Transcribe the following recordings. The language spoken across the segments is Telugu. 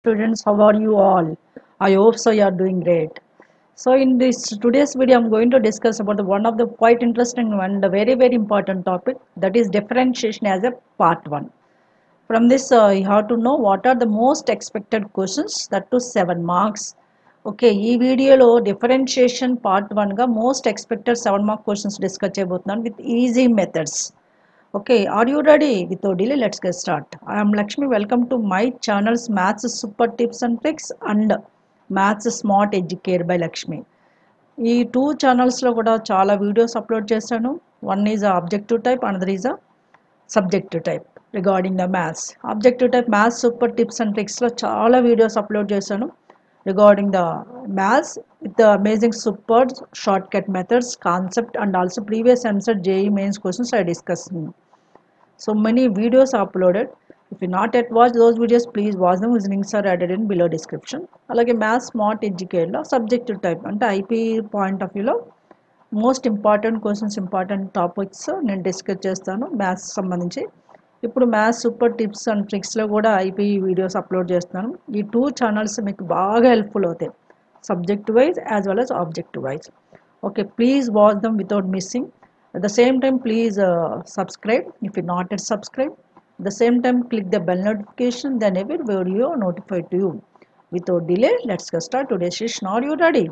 Students, how are you all? I hope so you are doing great. So in this today's video I'm going to discuss about one of the quite interesting and a very important topic, that is differentiation as a part 1. From this you have to know what are the most expected questions, that to 7 marks. Okay, ఈ వీడియోలో differentiation part 1 గా most expected 7 mark questions discuss చేయబోతున్నాను with easy methods. Okay, are you ready? Without delay, let's get start. I am Lakshmi. Welcome to my channel's Maths Super Tips and Tricks and Maths Smart Educate by Lakshmi. ఈ టూ ఛానల్స్లో కూడా చాలా వీడియోస్ అప్లోడ్ చేశాను. One is objective type, another is subjective type regarding the maths. Objective type maths super tips and ట్రిక్స్లో చాలా వీడియోస్ అప్లోడ్ చేశాను regarding the maths with the amazing super shortcut methods, concept and also previous answer JEE mains questions I discussed. So many videos are uploaded. If you not yet watch those videos, please watch them. Links are added in below description. అలాగే మ్యాథ్స్ స్మార్ట్ ఎడ్యుకేట్లో సబ్జెక్టివ్ టైప్ అంటే ఐపీ పాయింట్ ఆఫ్ వ్యూలో most important questions, important topics నేను డిస్కస్ చేస్తాను మ్యాథ్స్ సంబంధించి. ఇప్పుడు మ్యాథ్స్ సూపర్ టిప్స్ అండ్ ట్రిక్స్లో కూడా ఐపీ వీడియోస్ అప్లోడ్ చేస్తున్నాను. ఈ టూ ఛానల్స్ మీకు బాగా హెల్ప్ఫుల్ అవుతాయి, subject wise as well as objective wise. Okay, please watch dum without missing. At the same time, please subscribe if you not yet subscribe. At the same time, click the bell notification, then every video notified to you. Without delay, let's get started today's session. Are you ready?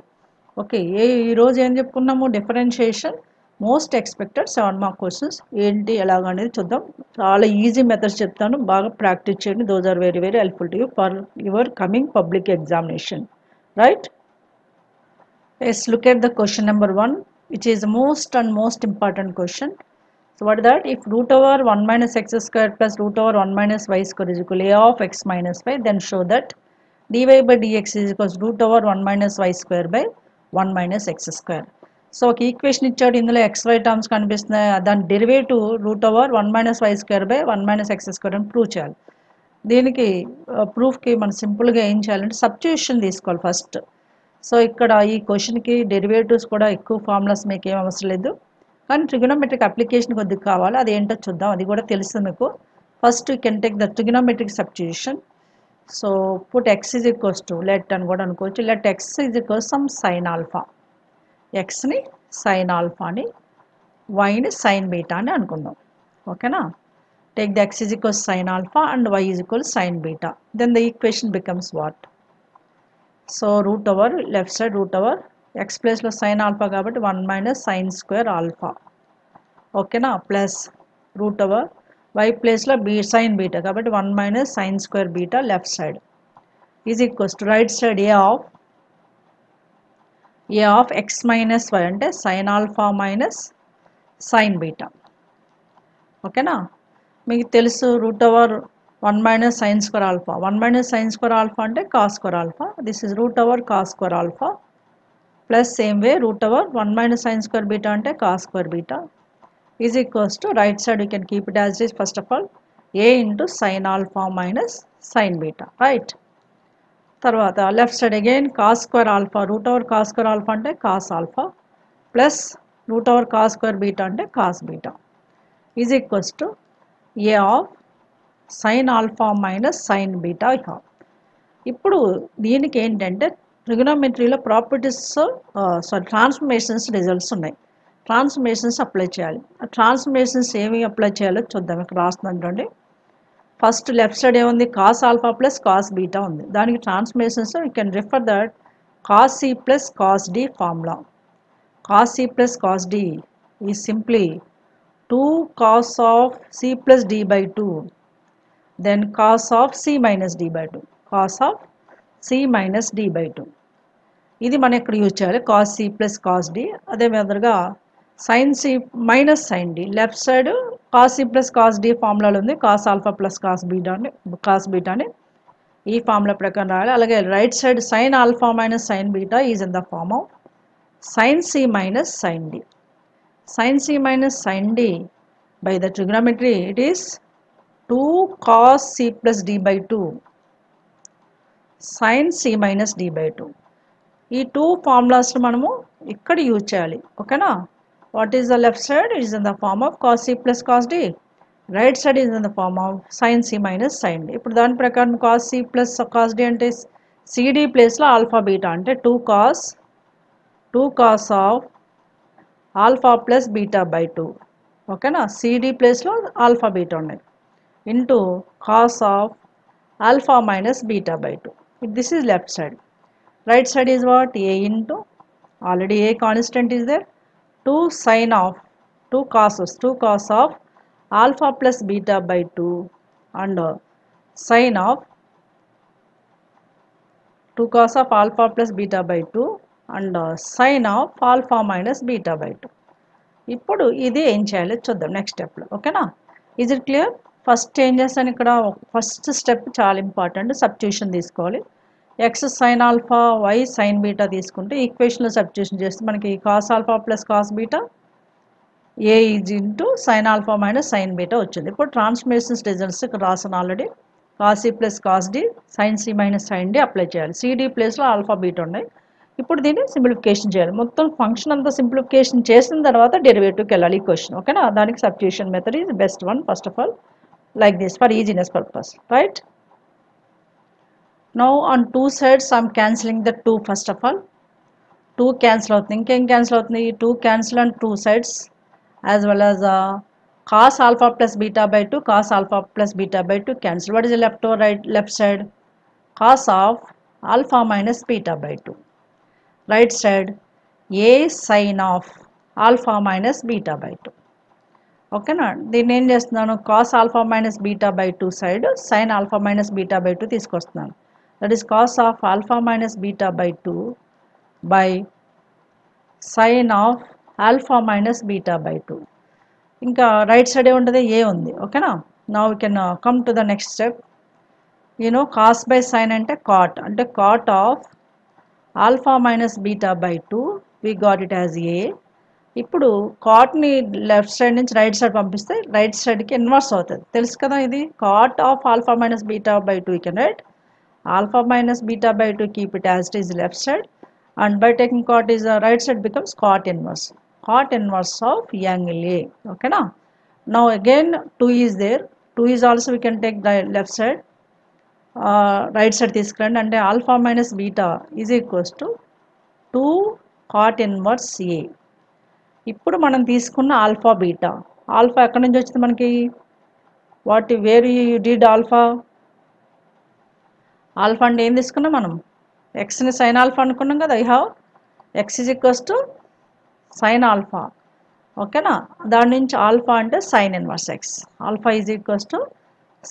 Okay, ఈ రోజు ఏం చెప్పుకున్నాము, differentiation most expected 7 mark questions ఏంటి ఎలాగనేది చూద్దాం. చాలా ఈజీ మెథడ్స్ చెప్తాను, బాగా ప్రాక్టీస్ చేయండి. Those are very helpful to you for your coming public examination, right? Let's look at the question number 1, which is the most important question. So what is that? If root over 1 minus x square plus root over 1 minus y square is equal to a of x minus y, then show that dy by dx is equal to root over 1 minus y square by 1 minus x square. So ఒక ఈక్వేషన్ ఇచ్చాడు, ఇందులో xy టర్మ్స్ కనిపిస్తున్నాయి, దాని derivative route over 1 minus y square by 1 minus x square అని ప్రూవ్ చేయాలి. దీనికి ప్రూఫ్కి మనం సింపుల్గా ఏం చేయాలంటే సబ్స్టిట్యూషన్ తీసుకోవాలి ఫస్ట్. సో ఇక్కడ ఈ క్వశ్చన్కి డెరివేటివ్స్ కూడా ఎక్కువ ఫార్ములాస్ మీకు ఏం అవసరం లేదు, కానీ ట్రిగోనోమెట్రిక్ అప్లికేషన్ కొద్దిగా కావాలి. అది ఏంటో చూద్దాం, అది కూడా తెలుసు మీకు. First you can take the trigonometric substitution. So put x is equals to let అని కూడా అనుకోవచ్చు. Let x is equals some sine alpha. ఎక్స్ని సైన్ ఆల్ఫాని, వైని సైన్ బీటా అని అనుకుందాం. ఓకేనా? Take the x is equals sine alpha and y is equals sine beta. Then the equation becomes what? So root over left side root over x ప్లేస్లో సైన్ ఆల్ఫా కాబట్టి 1 minus సైన్ స్క్వేర్ ఆల్ఫా. ఓకేనా? ప్లస్ రూట్ ఓవర్ వై ప్లేస్లో సైన్ బీటా కాబట్టి 1 minus sine square beta left side is equals to right side A of x minus y అంటే sine alpha minus sine beta. ఓకేనా? మీకు తెలుసు root over 1 minus sin square alpha. 1 minus sin square alpha అంటే cos square alpha. This is root over cos square alpha. Plus same way root over 1 minus sin square beta అంటే cos square beta is equals to right side you can keep it as is. First of all a into sin alpha minus sin beta, right? తర్వాత left side again cos square alpha, root over cos square alpha అంటే cos alpha plus root over cos square beta అంటే cos beta is equals to a of sine alpha minus sine beta. ఇప్పుడు దీనికి ఏంటంటే ట్రిగోనోమెట్రీలో ప్రాపర్టీస్ ట్రాన్స్ఫర్మేషన్స్ రిజల్ట్స్ ఉన్నాయి. ట్రాన్స్ఫర్మేషన్స్ అప్లై చేయాలి. ఆ ట్రాన్స్ఫర్మేషన్స్ ఏమి అప్లై చేయాలో చూద్దాం. ఇక్కడ రాస్తుందండి. ఫస్ట్ లెఫ్ట్ సైడ్ ఏముంది? Cos alpha plus cos beta ఉంది. దానికి transformations you can refer that cos C plus cos D formula. Cos C plus cos D is simply 2 cos of c plus d by 2 then cos of c minus d by 2, cos of c minus d by 2. ఇది మనం ఇక్కడ యూజ్ చేయాలి, cos c plus cos d. అదే విధంగా sin c minus sin d. Left side cos c plus cos d ఫార్ములాలో ఉంది, cos alpha plus cos beta అని ఈ ఫార్ములా ప్రకారం రాయాలి. అలాగే right side sin alpha minus sin beta is in the form of sin c minus sin d. Sin c minus sin d by the trigonometry it is 2 cos c plus d by 2 sin c minus d by 2. ఈ 2 ఫార్ములాస్ మనము ఇక్కడ యూజ్ చేయాలి. ఓకేనా? What is the left side? It is in the form of cos c plus cos d. Right side is in the form of sine C minus sine D. ఇప్పుడు దాని ప్రకారం cos C plus cos D అంటే సిడి ప్లేస్లో ఆల్ఫా బీటా అంటే two cos of alpha plus beta by two. ఓకేనా, సిడి ప్లేస్లో ఆల్ఫా బీటా ఉన్నాయి into cos of alpha minus beta by 2. This is left side. Right side is what? A into, already A constant is there, 2 sin of 2 cos of alpha plus beta by 2 and sin of 2 cos of alpha plus beta by 2 and sin of alpha minus beta by 2. ఇప్పుడు ఇది ఏం చేయాలో చూద్దాం నెక్స్ట్ స్టెప్లో. ఓకేనా, ఈజ్ ఇట్ క్లియర్? ఫస్ట్ ఏం చేస్తాను ఇక్కడ, ఫస్ట్ స్టెప్ చాలా ఇంపార్టెంట్, సబ్స్టిట్యూషన్ తీసుకోవాలి. X sine alpha y sine beta తీసుకుంటే ఈక్వేషన్లో సబ్స్టిట్యూషన్ చేస్తే మనకి cos alpha plus cos beta A is into sine alpha minus sine beta వచ్చింది. ఇప్పుడు ట్రాన్స్ఫర్మేషన్స్ రిజల్ట్స్ ఇక్కడ రాసాను already. Cos C plus cos D sine C minus sine D apply చేయాలి. సిడి ప్లేస్లో ఆల్ఫా బీటా ఉన్నాయి. ఇప్పుడు దీన్ని సింప్లిఫికేషన్ చేయాలి. మొత్తం ఫంక్షన్ అంతా సింప్లిఫికేషన్ చేసిన తర్వాత డెరివేటివ్కి వెళ్ళాలి ఈ క్వశ్చన్. ఓకేనా, దానికి substitution method is best one first of all, like this for easiness purpose, right? Now on two sides I'm cancelling the 2 first of all. 2 cancel అవుతుంది, ఇంకేం క్యాన్సిల్ అవుతుంది, 2 cancel on 2 sides as well as cos alpha plus beta by 2 cos alpha plus beta by 2 cancel. What is the left or right? Left side cos of alpha minus beta by 2. Right side a sin of alpha minus beta by 2. ఓకేనా, దీన్ని ఏం చేస్తున్నాను, cos alpha minus beta by 2 side sine alpha minus beta by 2 తీసుకొస్తున్నాను. That is cos of alpha minus beta by 2 by sine of alpha minus beta by 2. ఇంకా రైట్ సైడ్ ఏముంటుంది, ఏ ఉంది. ఓకేనా, now we can come to the next step. You know cos by sine అంటే కాట్, అంటే cot of alpha minus beta by 2 we got it as A. ఇప్పుడు కాట్ని లెఫ్ట్ సైడ్ నుంచి రైట్ సైడ్ పంపిస్తే రైట్ సైడ్కి ఇన్వర్స్ అవుతుంది, తెలుసు కదా. ఇది cot of alpha minus beta by 2 you can write alpha minus beta by 2 keep it as it is left side and by taking cot is right side becomes cot inverse of angle A. ఓకేనా, now again 2 is there, 2 is also we can take left side, right side తీసుకురండి. అంటే alpha minus beta is equals to 2 cot inverse A. ఇప్పుడు మనం తీసుకున్న ఆల్ఫా బీటా, ఆల్ఫా ఎక్కడి నుంచి వచ్చింది మనకి, వేర్ యూ డిడ్ ఆల్ఫా అంటే ఏం తీసుకున్నాం మనం, ఎక్స్ని సైన్ ఆల్ఫా అనుకున్నాం కదా. I have x is equals to sine alpha. ఓకేనా, దాని నుంచి ఆల్ఫా అంటే sine inverse x, alpha is equals to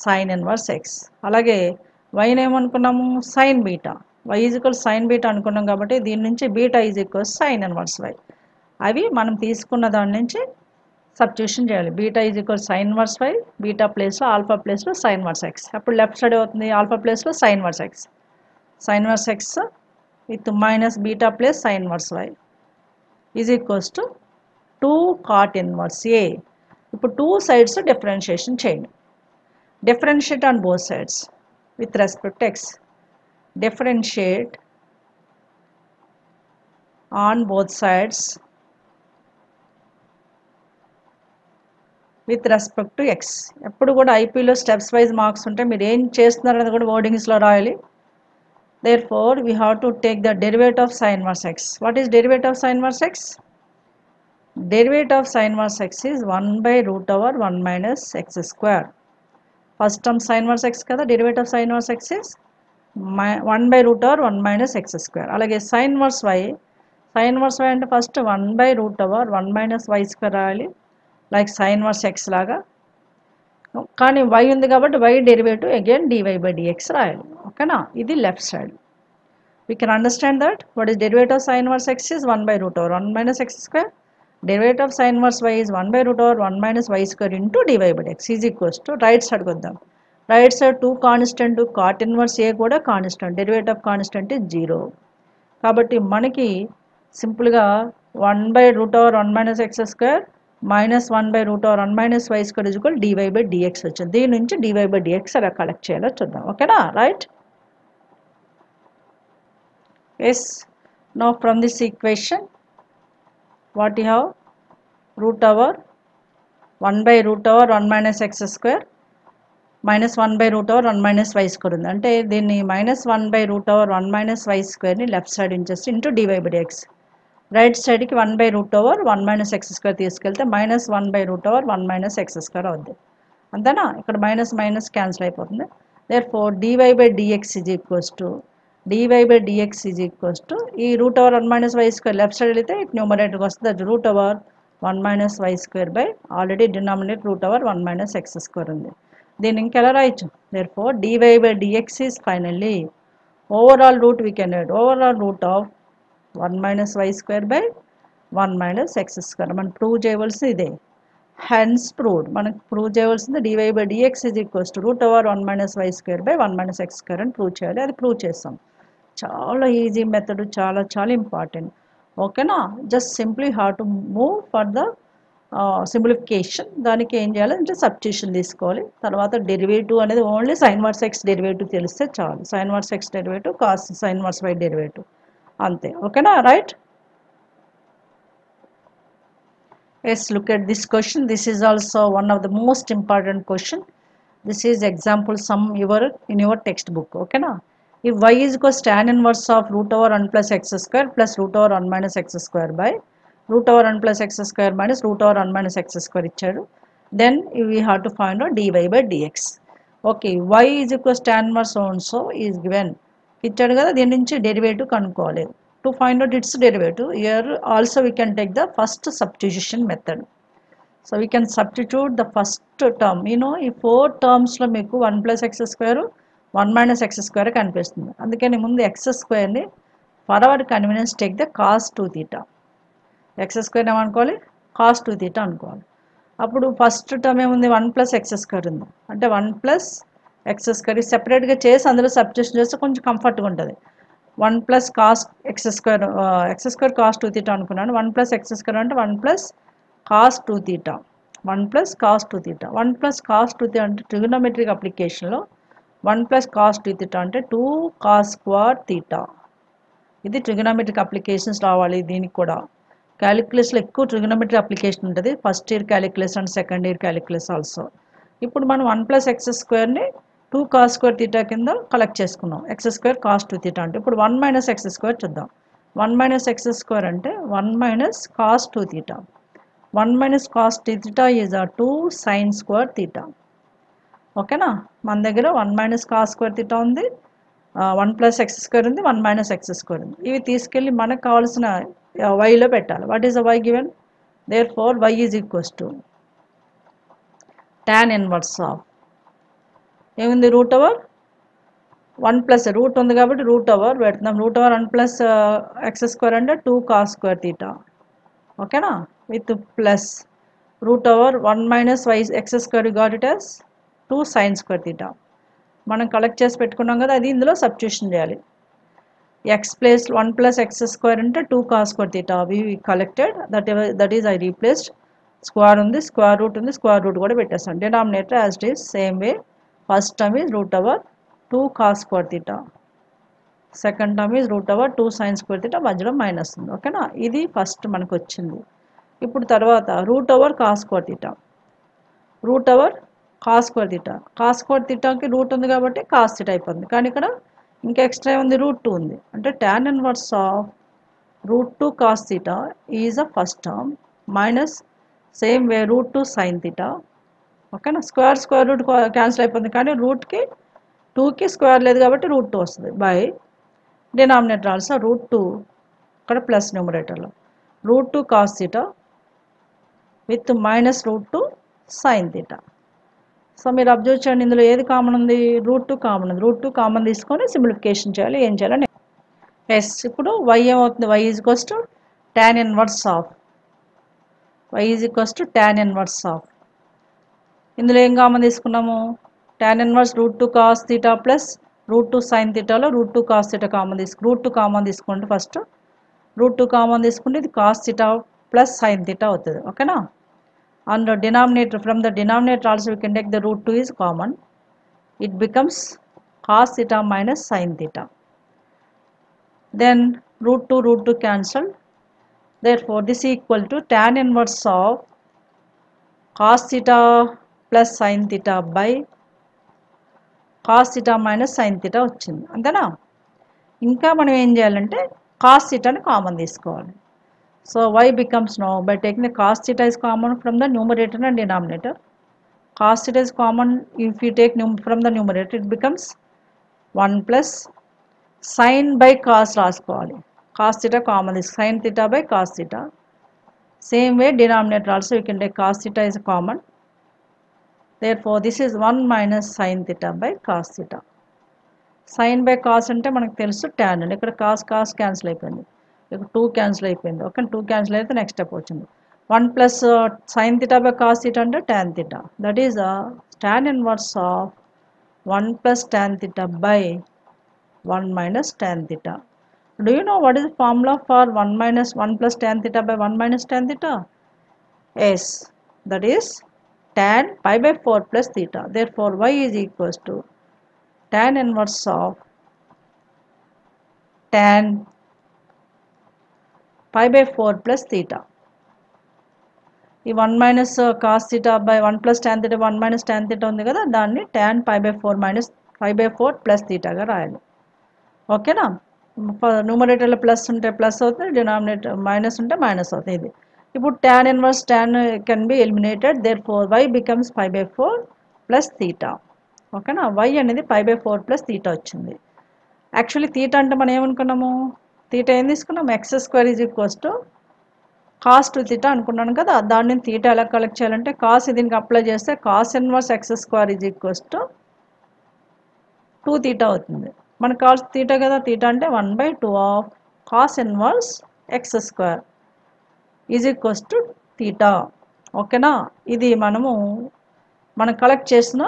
sine inverse x. అలాగే వైని ఏమనుకున్నాము, sine beta, y is equals sine beta అనుకున్నాం కాబట్టి దీని నుంచి beta is equals sine inverse y. అవి మనం తీసుకున్న దాని నుంచి సబ్స్టిట్యూషన్ చేయాలి. Beta is equal sine inverse y, beta ప్లేస్లో ఆల్ఫా ప్లేస్లో సైన్ ఇన్వర్స్ ఎక్స్. అప్పుడు లెఫ్ట్ సైడ్ అవుతుంది ఆల్ఫా ప్లేస్లో sine inverse x with minus beta plus sine inverse y is equals to 2 cot inverse A. ఇప్పుడు 2 సైడ్స్ డిఫరెన్షియేషన్ చేయండి. Differentiate on both sides with respect x. Differentiate on both sides with respect to x. ఎప్పుడు కూడా ఐపీలో స్టెప్స్ వైజ్ మార్క్స్ ఉంటాయి, మీరు ఏం చేస్తున్నారు అనేది కూడా వర్డింగ్స్లో రాయాలి. Therefore we have to take the derivative of sine inverse x. What is derivative of sine inverse x? Derivative of sine inverse x is 1/√1 minus x square. First term sine inverse x కదా, derivative of sine inverse x is 1/√1 minus x square. అలాగే సైన్ ఇన్వర్స్ వై అంటే ఫస్ట్ 1/√1 మైనస్ వై స్క్వేర్ రాయాలి, లైక్ సైన్ ఇన్వర్స్ ఎక్స్ లాగా. కానీ వై ఉంది కాబట్టి వై డెరివేటివ్ అగైన్ dy/dx రాయాలి. ఓకేనా, ఇది left side. We can understand that what is derivative of sine inverse x is 1/√1 minus x square. Derivative of sine inverse y is 1/√1 minus y square into dy/dx is equals to right సైడ్కి వద్దాం. Right side 2 constant, cot inverse A కూడా constant, derivative of constant is 0. కాబట్టి మనకి సింపుల్గా 1/√1 minus x square minus 1/√1 minus y square is equal dy/dx వచ్చింది. దీని నుంచి dy/dx ఎలా కలెక్ట్ చేయాలో చూద్దాం. ఓకేనా, right. Yes, now from this equation what you have, √1 1 by root over 1 minus x square minus 1 by root over 1 minus y square ఉంది. అంటే దీన్ని minus 1 by root over 1 minus y square ని left side ఇంచేసి into dy by dx. Right సైడ్కి 1 by root over 1 minus x square తీసుకెళ్తే minus 1 by root over 1 minus x square అవుద్ది. అంతేనా? ఇక్కడ మైనస్ మైనస్ క్యాన్సిల్ అయిపోతుంది. therefore dy by dx is equals to dy by dx is equals to ఈ root over 1 minus y square left side వెళ్తే ఇట్ న్యూమరేటర్కి వస్తుంది. అది root over 1 minus y square by already denominator root over 1 minus x square ఉంది. దీన్ని ఇంకెలా రాయొచ్చు? therefore dy by dx is finally overall root we can add overall root of 1 minus y square by 1 minus x square. మనం ప్రూవ్ చేయవలసింది ఇదే. hence proved. మనకు ప్రూవ్ చేయవలసింది dy by dx is equals to root over 1 minus y square by 1 minus x square అని ప్రూవ్ చేయాలి. అది ప్రూవ్ చేస్తాం. చాలా ఈజీ మెథడ్, చాలా చాలా ఇంపార్టెంట్. ఓకేనా? Just simply have to move for the simplification. దానికి ఏం చేయాలి అంటే సబ్స్టిట్యూషన్ తీసుకోవాలి. తర్వాత డెరివేటివ్ అనేది only sine inverse x derivative తెలిస్తే చాలు. Sine inverse x derivative cos sine inverse y derivative అంతే. ఓకేనా? Right. Yes, look at this question. This is also one of the most important question. This is example sum in your textbook. Okay na? If y is equals tan inverse of root over 1 plus x square plus root over 1 minus x square by root over 1 plus x square minus root over 1 minus x square ఇచ్చాడు. Then we have to find out dy by dx. Okay, y is equals tan inverse so and so is given. ఇచ్చాడు కదా, దీని నుంచి డెరివేటివ్ కనుక్కోవాలి. To find out its derivative, here also we can take the first substitution method. So we can substitute the first term. You know, ఈ 4 terms లో మీకు 1 plus x square 1 minus x square కనిపిస్తుంది. అందుకని ముందు x square ని for our convenience take the cos 2 theta. x square ఏమనుకోవాలి? cos 2 theta అనుకోవాలి. అప్పుడు ఫస్ట్ టర్మ్ ఏముంది? 1 plus x square ఉంది. అంటే 1 plus x square సెపరేట్గా చేసి అందులో సబ్స్టిట్యూషన్ చేస్తే కొంచెం కంఫర్ట్గా ఉంటుంది. 1 plus cos x square cos 2 theta అనుకున్నాను. 1 plus x square అంటే 1 plus cos 2 theta 1 plus cos 2 theta 1 plus cos 2 theta అంటే ట్రిగోనోమెట్రిక్ అప్లికేషన్లో 1 plus cos 2 theta అంటే 2 cos square theta. ఇది ట్రిగోనోమెట్రిక్ అప్లికేషన్స్ రావాలి. దీనికి కూడా క్యాలిక్యులస్లో ఎక్కువ ట్రిగోనోమెట్రిక్ అప్లికేషన్ ఉంటుంది. First year calculus and second year calculus also. ఇప్పుడు మనం 1 plus x squareని 2 cos square theta కింద కలెక్ట్ చేసుకున్నాం. x square cos 2 theta అంటే ఇప్పుడు 1 minus x square చూద్దాం. 1 minus x square అంటే 1 minus cos 2 theta. 1 minus cos 2 theta is a 2 sin square theta. ఓకేనా? మన దగ్గర 1 minus cos square theta ఉంది, 1 plus x square ఉంది, 1 minus x square ఉంది. ఇవి తీసుకెళ్ళి మనకు కావాల్సిన yలో పెట్టాలి. What is the y given? therefore y is equals to tan inverse of ఏముంది? రూట్ ఓవర్ 1 ప్లస్ రూట్ ఉంది కాబట్టి రూట్ ఓవర్ పెడుతున్నాం. Root over 1 plus x square అంటే 2 కాస్ స్క్వేర్ తీటా. ఓకేనా? With plus root over 1 minus y x square got it as 2 sine square theta. మనం కలెక్ట్ చేసి పెట్టుకున్నాం కదా, అది ఇందులో సబ్స్టిట్యూషన్ చేయాలి. X plus 1 plus x square అంటే 2 cos square theta. We collected that is I replaced. Square ఉంది, స్క్వేర్ రూట్ ఉంది, స్క్వేర్ రూట్ కూడా పెట్టేస్తాం. Denominator as it is same way. First term is root over 2 cos square theta. Second term is root over 2 sin square theta. మధ్యలో మైనస్ ఉంది. ఓకేనా? ఇది ఫస్ట్ మనకు వచ్చింది. ఇప్పుడు తర్వాత root over cos square theta. Root over cos square theta. Cos square thetaకి రూట్ ఉంది కాబట్టి కాస్ theta అయిపోతుంది. కానీ ఇక్కడ ఇంకా ఎక్స్ట్రా ఉంది, రూట్ 2 ఉంది. అంటే tan inverse of root 2 cos theta is a first term minus same way root 2 sin theta. ఓకేనా? స్క్వేర్ రూట్ క్యాన్సిల్ అయిపోతుంది, కానీ రూట్కి 2కి స్క్వేర్ లేదు కాబట్టి రూట్ 2 వస్తుంది. బై డినామినేటర్ ఆల్సో రూట్ 2 ఇక్కడ ప్లస్ న్యూమరేటర్లో root 2 cos theta with minus root 2 sine theta. So మీరు అబ్జర్వ్ చేయండి, ఇందులో ఏది కామన్ ఉంది? రూట్ 2 కామన్ ఉంది. రూట్ 2 కామన్ తీసుకొని సింప్లిఫికేషన్ చేయాలి. ఏం చేయాలని ఎస్. ఇప్పుడు వై ఏమవుతుంది? Y is equals to tan inverse of ఇందులో ఏం కామన్ తీసుకున్నాము? tan inverse root 2 cos theta plus root 2 sine థీటాలో root 2 cos theta common root 2 common తీసుకుంటే ఫస్ట్ రూట్ 2 కామన్ తీసుకుంటే ఇది cos theta plus sine theta అవుతుంది. ఓకేనా? And denominator from the denominator also we can take the root 2 is common. It becomes cos theta minus sine theta. Then root 2 cancelled. Therefore this is equal to tan inverse of cos theta plus sin theta by cos theta minus sin theta వచ్చింది అంతేనా. ఇంకా మనం ఏం చేయాలంటే cos theta ని కామన్ తీసుకోవాలి. So y becomes now by taking the cos theta is common from the numerator and denominator. Cos theta is common if you take from the numerator, it becomes 1 plus sin by cos రాసుకోవాలి. Cos theta common is sin theta by cos theta. Same way denominator also you can take cos theta is common. Therefore this is 1 minus sin theta by cos theta. Sin by cos అంటే మనకు తెలుసు tan అండి. ఇక్కడ cos cos క్యాన్సిల్ అయిపోయింది. ఇక్కడ 2 క్యాన్సిల్ అయిపోయింది. ఓకే 2 క్యాన్సిల్ అయితే నెక్స్ట్ స్టెప్ వచ్చింది. 1 plus sin theta by cos theta అంటే tan theta. That is tan inverse of 1 plus tan theta by 1 minus tan theta. Do you know what is the formula for 1 minus 1 plus tan theta by 1 minus tan theta? Yes, that is tan pi by 4 plus theta. Therefore y is equals to tan inverse of tan pi by 4 plus theta. ఈ 1 minus cos theta by 1 plus tan theta 1 minus tan theta ఉంది కదా, దాన్ని tan pi by 4 minus pi by 4 plus theta గా రాయాలి. ఓకేనా. న్యూమరేటర్లో ప్లస్ ఉంటే ప్లస్ అవుతుంది, డినామినేటర్ మైనస్ ఉంటే మైనస్ అవుతుంది. ఇది ఇప్పుడు tan inverse tan can be eliminated. Therefore y becomes pi by 4 plus theta. ఓకేనా. y అనేది pi by 4 plus theta వచ్చింది. యాక్చువల్లీ theta అంటే మనం ఏమనుకున్నాము, theta ఏం తీసుకున్నాము, x square is equals to cos 2 theta అనుకున్నాను కదా. దాన్ని theta ఎలా కలెక్ట్ చేయాలంటే cos దీనికి అప్లై చేస్తే cos inverse x square is equals to 2 theta అవుతుంది. మనకు కావాల్సిన theta కదా, theta అంటే 1/2 of cos inverse x square is equals to theta. ఓకేనా. ఇది మనం కలెక్ట్ చేసిన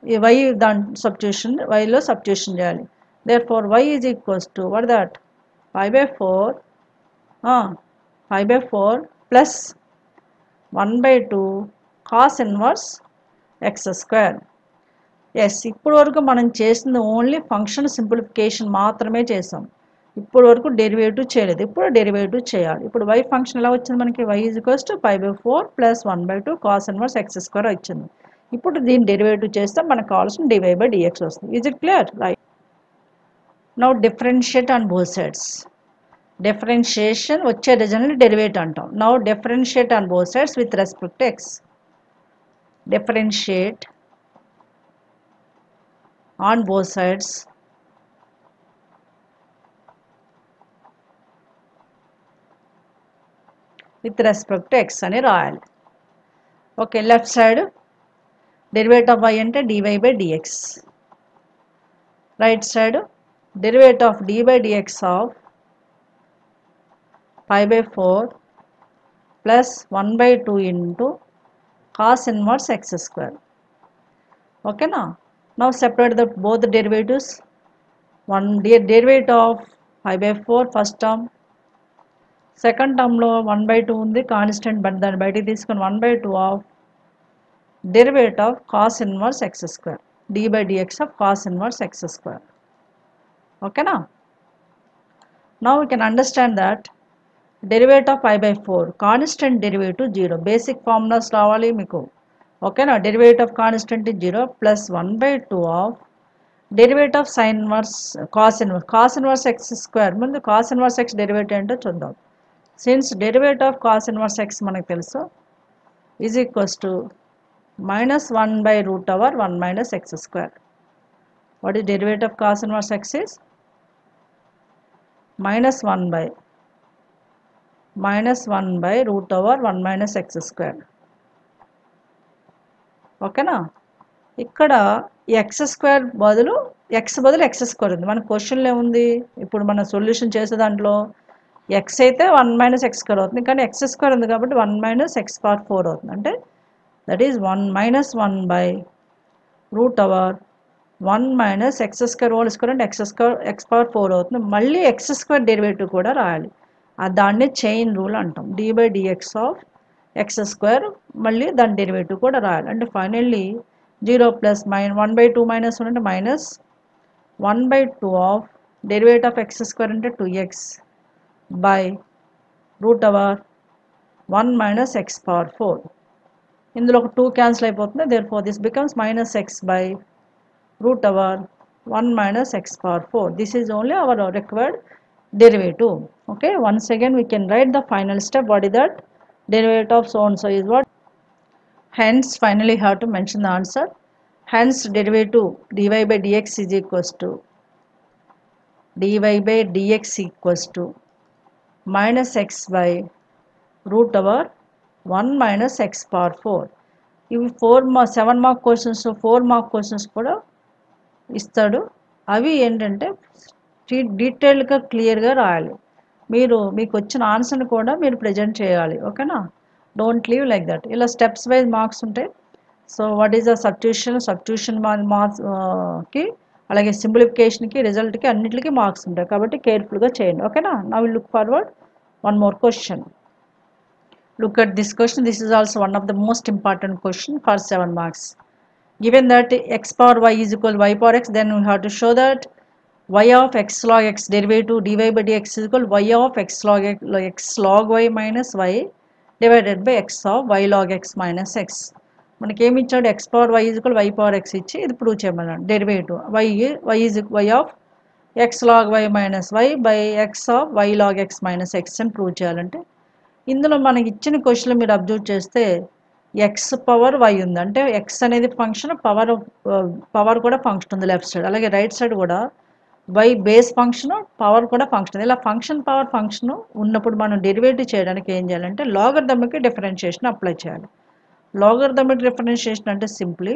ఈ y దాని సబ్స్టిట్యూషన్ yలో సబ్స్టిట్యూషన్ చేయాలి. Therefore y is equals to what that pi by 4 plus 1/2 cos inverse x square. Yes, ఇప్పుడు వరకు మనం చేసింది ఓన్లీ ఫంక్షన్ సింప్లిఫికేషన్ మాత్రమే చేసాం. ఇప్పుడు వరకు డెరివేటివ్ చేయలేదు. ఇప్పుడు డెరివేటివ్ చేయాలి. ఇప్పుడు y ఫంక్షన్ ఎలా వచ్చింది మనకి, y is equals to pi by 4 plus 1/2 cos inverse x square వచ్చింది. ఇప్పుడు దీన్ని డెరివేటివ్ చేస్తే మనకు కావాల్సిన dy by dx వస్తుంది. Is it clear? Right. Now differentiate on both sides. Differentiation వచ్చే రిజల్ట్ని డెరివేటివ్ అంటాం. Now differentiate on both sides with respect to x. Differentiate on both sides with respect to x అని రాయాలి. Okay, left side derivative of y అంటే dy by dx. Right side derivative of d by dx of pi by 4 plus 1/2 into cos inverse x square. ఓకేనా. Now separate both the derivatives. One derivative of pi by 4 first term, second term లో 1/2 ఉంది కాన్స్టెంట్, బట్ దాన్ని బయటికి తీసుకొని 1/2 of derivative of cos inverse x square, d by dx of cos inverse x square. ఓకేనా. Now we can understand that derivative of pi by 4 constant derivative 0. Basic formulas రావాలి మీకు. ఓకేనా. Derivative of constant 0 plus 1/2 of derivative of sine inverse cos inverse x square. ముందు కాస్ ఇన్వర్స్ ఎక్స్ డెరివేటివ్ ఏంటో చూద్దాం. Since derivative of cos inverse x మనకు తెలుసు, is equals to -1/√1 minus x square. What is derivative of cos inverse x is -1/√1 minus x square. ఓకేనా. ఇక్కడ ఎక్స్ స్క్వేర్ బదులు ఎక్స్ స్క్వేర్ ఉంది. మన క్వశ్చన్లో ఏముంది, ఇప్పుడు మన సొల్యూషన్ చేసే దాంట్లో ఎక్స్ అయితే 1 minus x square అవుతుంది, కానీ ఎక్స్ స్క్వేర్ ఉంది కాబట్టి 1 minus x power 4 అవుతుంది. అంటే that is 1 -1/√1 minus x square whole square అంటే x power 4 అవుతుంది. మళ్ళీ ఎక్స్ స్క్వేర్ డెరివేటివ్ కూడా రాయాలి. దాన్నే చైన్ రూల్ అంటాం. d by dx of X square మళ్ళీ దాని డెరివేటివ్ కూడా రాయాలి. అంటే ఫైనల్లీ 0 ప్లస్ 1/2 మైనస్ 1 అంటే minus 1/2 of derivative of X square అంటే 2x by √1 minus x power 4. ఇందులో ఒక 2 క్యాన్సిల్ అయిపోతుంది. therefore this becomes minus x by root over 1 minus x power 4. This is only our required derivative. Okay, once again we can write the final step. What is that? Derivative of so and so is what? Hence finally have to mention the answer. Hence derivative dy by dx is equals to dy by dx equals to minus x by root over 1 minus x power 4. ఇవి 7 మార్క్ క్వశ్చన్స్ 4 మార్క్ క్వశ్చన్స్ కూడా ఇస్తాడు. అవి ఏంటంటే డీటెయిల్గా క్లియర్గా రాయాలి. మీకు వచ్చిన ఆన్సర్ని కూడా మీరు ప్రజెంట్ చేయాలి. ఓకేనా, డోంట్ లీవ్ లైక్ దట్. ఇలా స్టెప్స్ వైజ్ మార్క్స్ ఉంటాయి. So what is the substitution మార్క్స్కి అలాగే సింప్లిఫికేషన్కి రిజల్ట్కి అన్నిటికీ మార్క్స్ ఉంటాయి. కాబట్టి కేర్ఫుల్గా చేయండి. ఓకేనా, now will look forward one more question. Look at this question. This is also one of the most important question for 7 marks. Given that x power y is equal to y power x, then we have to show that y of x log x derivative dy by dx is equal to y of x log y minus y divided by x of y log x minus x. మనకి ఏమి ఇచ్చాడు? x power y is equal to y power x ఇచ్చి ఇది ప్రూవ్ చేయమన్నాడు. Derivative y of x log y minus y by x of y log x minus x అని ప్రూవ్ చేయాలంటే ఇందులో మనకి ఇచ్చిన క్వశ్చన్లో మీరు అబ్జర్వ్ చేస్తే ఎక్స్ పవర్ వై ఉంది. అంటే ఎక్స్ అనేది ఫంక్షన్, పవర్ కూడా ఫంక్షన్ ఉంది లెఫ్ట్ సైడ్. అలాగే రైట్ సైడ్ కూడా వై బేస్ ఫంక్షన్, పవర్ కూడా ఫంక్షన్. ఇలా ఫంక్షన్ పవర్ ఫంక్షన్ ఉన్నప్పుడు మనం డెరివేటివ్ చేయడానికి ఏం చేయాలంటే లాగరిథమిక్ డిఫరెన్షియేషన్ అప్లై చేయాలి. లాగరిథమిక్ డిఫరెన్షియేషన్ అంటే సింప్లీ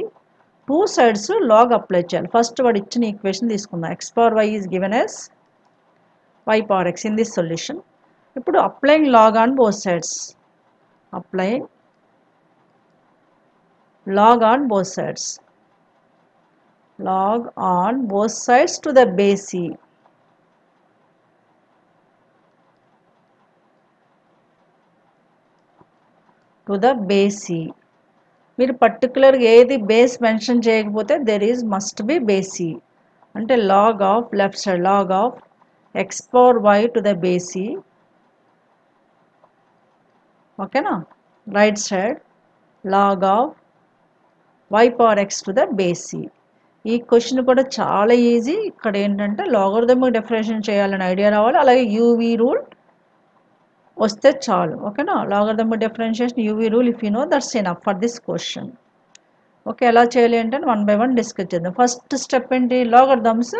2 సైడ్స్ లాగ్ అప్లై చేయాలి. ఫస్ట్ వాడు ఇచ్చిన ఈక్వేషన్ తీసుకుందాం. X power y is given as y power x in this solution. ఇప్పుడు applying log on both sides, applying log on both sides, log on both sides to the base c. To the base c. మీరు పర్టికులర్గా ఏది బేస్ మెన్షన్ చేయకపోతే there is must be base c. అంటే log of left side, log of x power y to the base c. ఓకేనా, right side log of y power x to the base c. ఈ క్వశ్చన్ కూడా చాలా ఈజీ. ఇక్కడ ఏంటంటే లాగరిథమిక్ డిఫరెన్షియేషన్ చేయాలని ఐడియా రావాలి. అలాగే యూవీ రూల్ వస్తే చాలు. ఓకేనా, logarithmic differentiation UV rule if you know that's enough for this question. Okay, ఎలా చేయాలి అంటే 1 by 1 డిస్కస్ చేద్దాం. ఫస్ట్ స్టెప్ ఏంటి? లాగరిథమ్స్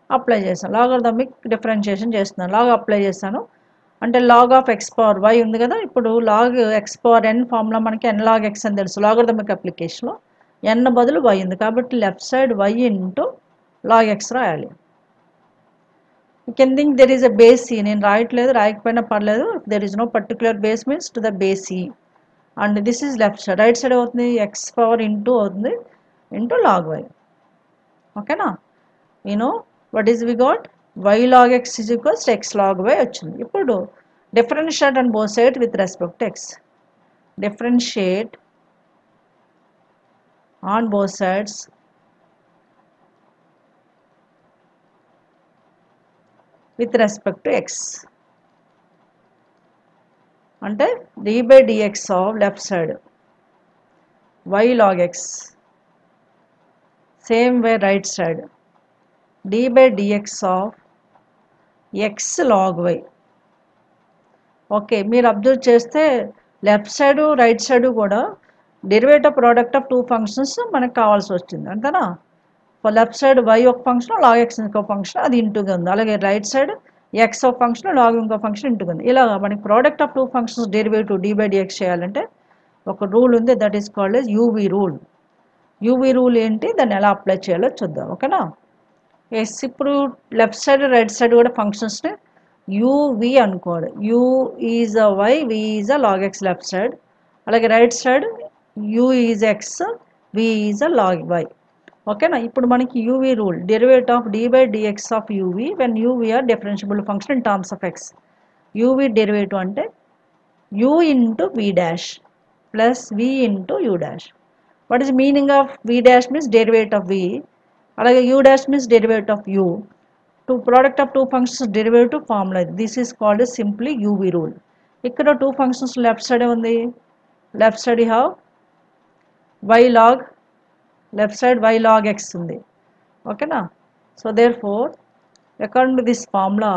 అప్లై చేస్తాను. లాగరిథమిక్ డిఫరెన్షియేషన్ చేస్తున్నాను. లాగ్ అప్లై చేస్తాను అంటే log of x power y ఉంది కదా. ఇప్పుడు log x power n formula మనకి ఎన్ లాగ్ ఎక్స్ అని తెలుసు. లాగరిథమిక్ అప్లికేషన్లో ఎన్ బదులు వై ఉంది కాబట్టి left side y into log x రాయాలి. You can think there is a base c. నేను రాయట్లేదు, రాయకపోయినా పర్లేదు. There is no particular base means to the base c. And this is left side. Right side అవుతుంది ఎక్స్ పవర్ ఇంటూ అవుతుంది ఇంటూ లాగ్ వై. ఓకేనా, you know what is we got? Y log x is equals x log y వచ్చింది. ఇప్పుడు differentiate and both side with respect x. Differentiate on both sides with respect to x. అంటే d by dx of left side y log x, same way right side d by dx of x log y. Okay, మీరు అబ్జర్వ్ చేస్తే లెఫ్ట్ సైడ్ రైట్ సైడ్ కూడా డెరివేటివ్ ప్రోడక్ట్ ఆఫ్ 2 ఫంక్షన్స్ మనకు కావాల్సి వచ్చింది అంతేనా. లెఫ్ట్ సైడ్ వై ఒక ఫంక్షన్, లాగ్ ఎక్స్ ఇంకో ఫంక్షన్, అది ఇంటూగా ఉంది. అలాగే రైట్ సైడ్ ఎక్స్ ఒక ఫంక్షన్, లాగ్ ఇంకో ఫంక్షన్ ఇంటూగా ఉంది. ఇలా మనకి product of 2 functions derivative d by dx చేయాలంటే ఒక రూల్ ఉంది, that is called as UV rule. UV rule ఏంటి, దాన్ని ఎలా అప్లై చేయాలో చూద్దాం. ఓకేనా, ఎస్. ఇప్పుడు లెఫ్ట్ సైడ్ రైట్ సైడ్ కూడా ఫంక్షన్స్ని యూవీ అనుకోవాలి. U is a y, v is a log x left side. అలాగే right side u is x, v is a log y. ఓకేనా, ఇప్పుడు మనకి uv rule derivative of d by dx of uv when uv are differentiable function in terms of x. uv derivative అంటే u into v dash plus v into u dash. what is the meaning of v dash means derivative of v, అలాగే u dash means derivative of u. to product of 2 functions derivative formula, this is called as simply uv rule. ఇక్కడ 2 functions left side ఉంది. left side you have y log left side y log x ఉంది ఓకేనా so therefore according to this formula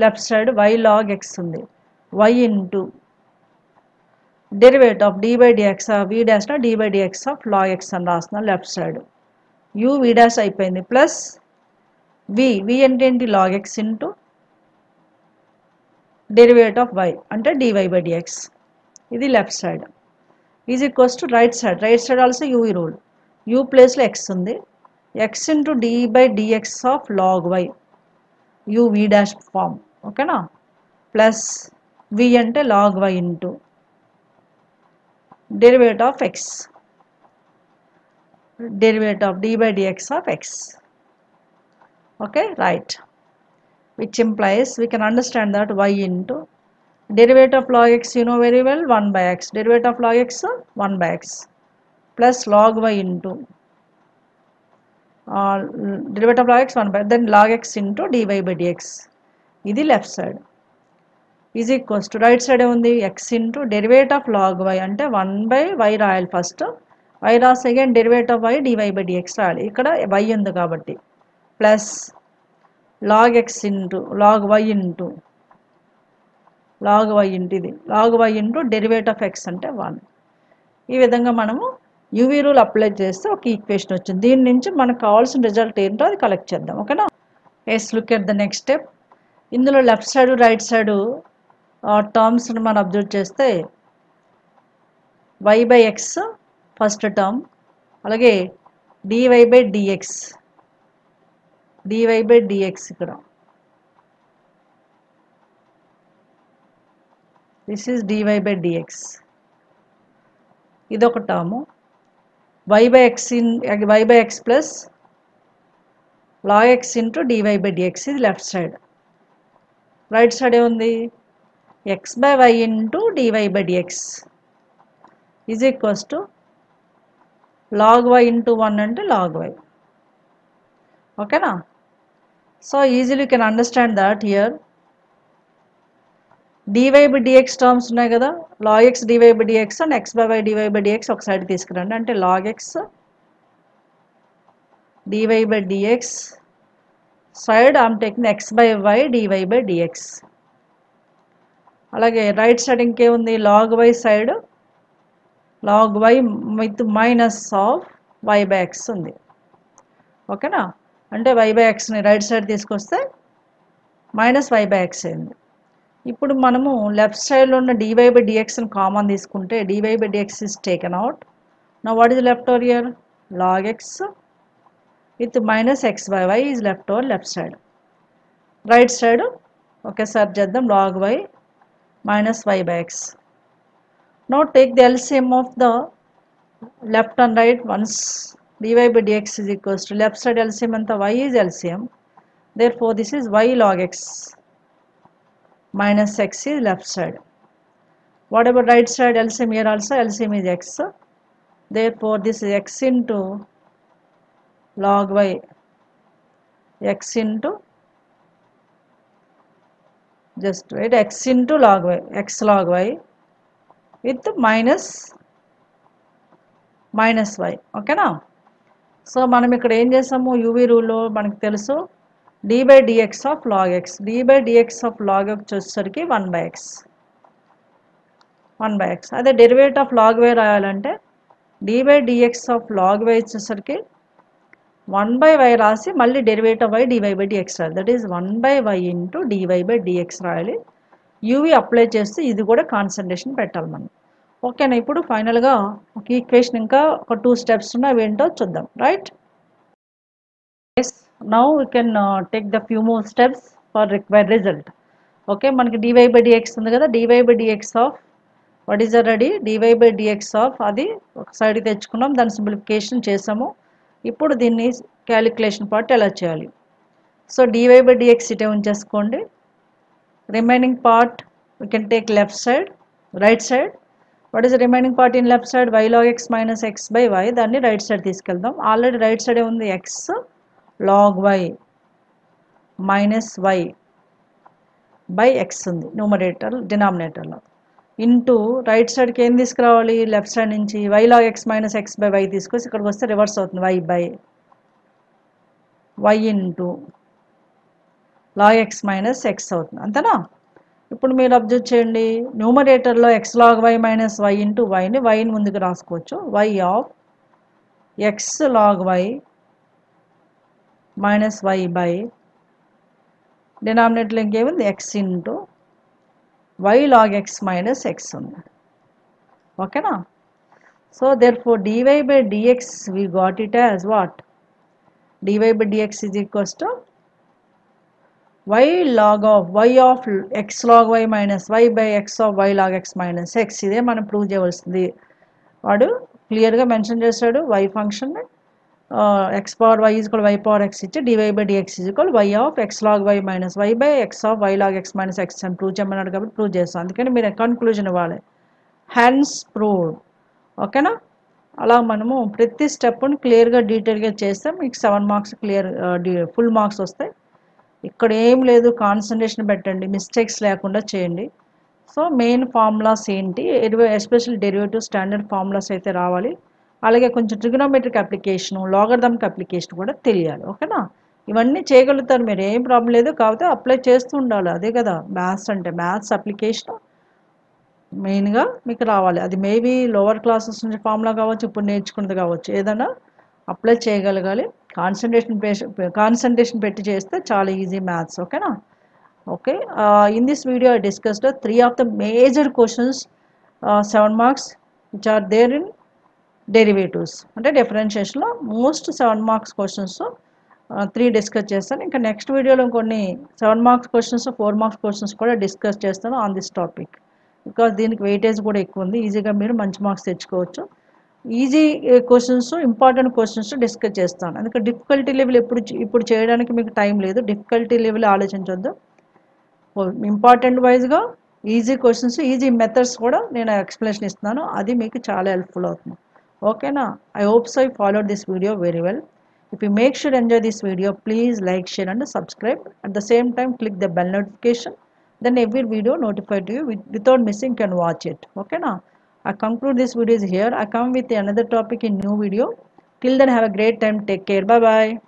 left side y log x ఉంది y into derivative of d by dx v dash d by dx of log x అని రాస్తున్నా left side u v dash అయిపోయింది ప్లస్ v అంటే ఏంటి log x into derivative of y అంటే dy by dx ఇది left side is equals to right side also u rule u ప్లేస్లో x ఉంది x into d by dx of log y u v dash form ఓకేనా ప్లస్ v అంటే log y into derivative of x derivative of d by dx of x okay right which implies we can understand that y into derivative of log x you know very well 1 by x derivative of log x 1 by x plus log y into derivative of log x 1 by then log x into dy by dx ఇది left side is equals to right side ఉంది x into derivative of log y అంటే 1 by y రాయాలి ఫస్ట్ y రాసి again derivative of y dy by dx రాయాలి ఇక్కడ y ఉంది కాబట్టి plus log x into log y into ఇది log y into derivative of x అంటే 1 ఈ విధంగా మనము UV రూల్ అప్లై చేస్తే ఒక ఈక్వేషన్ వచ్చింది దీని నుంచి మనకు కావాల్సిన రిజల్ట్ ఏంటో అది కలెక్ట్ చేద్దాం ఓకేనా yes look at the next step ఇందులో left side right side terms మనం అబ్జర్వ్ చేస్తే y by x first term అలాగే dy by dx ఇక్కడ this is dy by dx ఇదొక term y by x plus log x into dy by dx ఇది లెఫ్ట్ సైడ్ రైట్ సైడ్ ఏముంది x by y into dy by dx is equals to log y into 1 అంటే log y ఓకేనా so easily you can understand that here dy by dx terms ఉన్నాయి కదా log x dy by dx and x by y dy by dx ఒక సైడ్ తీసుకురండి అంటే log x dy by dx side I'm taking x by y dy by dx అలాగే రైట్ సైడ్ ఇంకేముంది log y side log y with minus of y by x ఉంది ఓకేనా అంటే y by xని రైట్ సైడ్ తీసుకొస్తే మైనస్ y by x అయింది ఇప్పుడు మనము లెఫ్ట్ సైడ్లో ఉన్న dy by dxని కామన్ తీసుకుంటే dy by dx is taken out now what is left over here log x with minus x by y is left over left side right side ఒకేసారి చేద్దాం log y minus y by x now take the LCM of the left and right once dy by dx is equals to left side LCM and the y is LCM therefore this is y log x minus x is left side what about right side LCM here also LCM is x therefore this is x into log y x into just wait x into log y x log y with minus y ఓకేనా సో మనం ఇక్కడ ఏం చేసాము UV రూల్లో మనకు తెలుసు d by dx of log x d by dx of log x వచ్చేసరికి 1 by x అదే డెరివేటివ్ ఆఫ్ log y రాయాలంటే d by dx of log y వచ్చేసరికి 1 by y రాసి మళ్ళీ derivative y dy by dx రాయాలి that is 1 by y into dy by dx రాయాలి UV అప్లై చేస్తే ఇది కూడా కాన్సన్ట్రేషన్ పెట్టాలి మనం ఓకేనా ఇప్పుడు ఫైనల్గా ఒక ఈక్వేషన్ ఇంకా ఒక 2 స్టెప్స్ ఉన్నాయి అవి ఏంటో చూద్దాం right yes now we can take the few more steps for required result okay మనకి dy by dx ఉంది కదా dy by dx of what is already dy by dx of అది ఒక సైడ్ తెచ్చుకున్నాం దాని సింప్లిఫికేషన్ చేసాము ఇప్పుడు దీన్ని క్యాలిక్యులేషన్ పార్ట్ ఎలా చేయాలి సో dy by dx ఇటే ఉంచేసుకోండి remaining part we can take left side right side what is the remaining part in left side y log x minus x by y దాన్ని రైట్ సైడ్ తీసుకెళ్దాం ఆల్రెడీ రైట్ సైడ్ ఉంది x log y minus y by x ఉంది న్యూమరేటర్ డినామినేటర్లో ఇంటూ రైట్ సైడ్కి ఏం తీసుకురావాలి, లెఫ్ట్ సైడ్ నుంచి y log x minus x by y తీసుకొచ్చి ఇక్కడికి వస్తే రివర్స్ అవుతుంది, y బై y into log x minus x అవుతుంది, అంతేనా. ఇప్పుడు మీరు అబ్జర్వ్ చేయండి, న్యూమరేటర్లో x log y minus y into వైని వైని ముందుకు రాసుకోవచ్చు, y of x log y minus y by డినామినేటర్లో ఇంకేముంది x into y log x minus x ఉంది, ఓకేనా. So therefore dy by dx we got it as what, dy by dx is equals to y of x log y minus y by x of y log x minus x. ఇదే మనం ప్రూవ్ చేయవలసింది. వాడు క్లియర్గా మెన్షన్ చేశాడు y function x power y is equal y power x ఇచ్చి dy by dx is equal y of x log y minus y by x of y log x minus x అని ప్రూవ్ చేయమన్నాడు కాబట్టి ప్రూవ్ చేస్తాం. అందుకని మీరు కన్క్లూజన్ ఇవ్వాలి, హ్యాన్స్ ప్రూవ్డ్, ఓకేనా. అలా మనము ప్రతి స్టెప్ను క్లియర్గా డీటెయిల్గా చేస్తే మీకు 7 మార్క్స్ క్లియర్ ఫుల్ మార్క్స్ వస్తాయి. ఇక్కడ ఏం లేదు, కాన్సన్ట్రేషన్ పెట్టండి, మిస్టేక్స్ లేకుండా చేయండి. సో మెయిన్ ఫార్ములాస్ ఏంటి, ఎస్పెషల్ డెరివేటివ్ స్టాండర్డ్ ఫార్ములాస్ అయితే రావాలి, అలాగే కొంచెం ట్రిగనోమెట్రిక్ అప్లికేషను, లాగరిథమిక్ అప్లికేషన్ కూడా తెలియాలి, ఓకేనా. ఇవన్నీ చేయగలుగుతారు మీరు, ఏం ప్రాబ్లం లేదు, కాకపోతే అప్లై చేస్తూ ఉండాలి, అదే కదా మ్యాథ్స్ అంటే. మ్యాథ్స్ అప్లికేషన్ మెయిన్గా మీకు రావాలి, అది మేబీ లోవర్ క్లాసెస్ నుంచి ఫార్ములా కావచ్చు, ఇప్పుడు నేర్చుకున్నది కావచ్చు, ఏదైనా అప్లై చేయగలగాలి. కాన్సన్ట్రేషన్ పెట్టి చేస్తే చాలా ఈజీ మ్యాథ్స్, ఓకేనా. Okay, in this video I discussed 3 of the major questions 7 marks which are there in derivatives, అంటే డిఫరెన్షియేషన్లో మోస్ట్ 7 మార్క్స్ క్వశ్చన్స్ 3 డిస్కస్ చేస్తాను. ఇంకా నెక్స్ట్ వీడియోలో కొన్ని 7 మార్క్స్ క్వశ్చన్స్ 4 మార్క్స్ క్వశ్చన్స్ కూడా డిస్కస్ చేస్తాను ఆన్ దిస్ టాపిక్, బికాస్ దీనికి వెయిటేజ్ కూడా ఎక్కువ ఉంది, ఈజీగా మీరు మంచి మార్క్స్ తెచ్చుకోవచ్చు. Easy questions, important questions discuss చేస్తాను, అందుకే డిఫికల్టీ లెవెల్ ఇప్పుడు చేయడానికి మీకు టైం లేదు, డిఫికల్టీ లెవెల్ ఆలోచించొద్దు. ఇంపార్టెంట్ వైజ్గా ఈజీ క్వశ్చన్స్, ఈజీ మెథడ్స్ కూడా నేను ఎక్స్ప్లెనేషన్ ఇస్తున్నాను, అది మీకు చాలా హెల్ప్ఫుల్ అవుతుంది, ఓకేనా. I hope so you followed this video very well. If you make sure enjoy this video, please like, share and subscribe. At the same time, click the bell notification. Then every video notified to you without missing can watch it. Okay now. I conclude this video here. I come with another topic in new video. Till then, have a great time. Take care. Bye bye.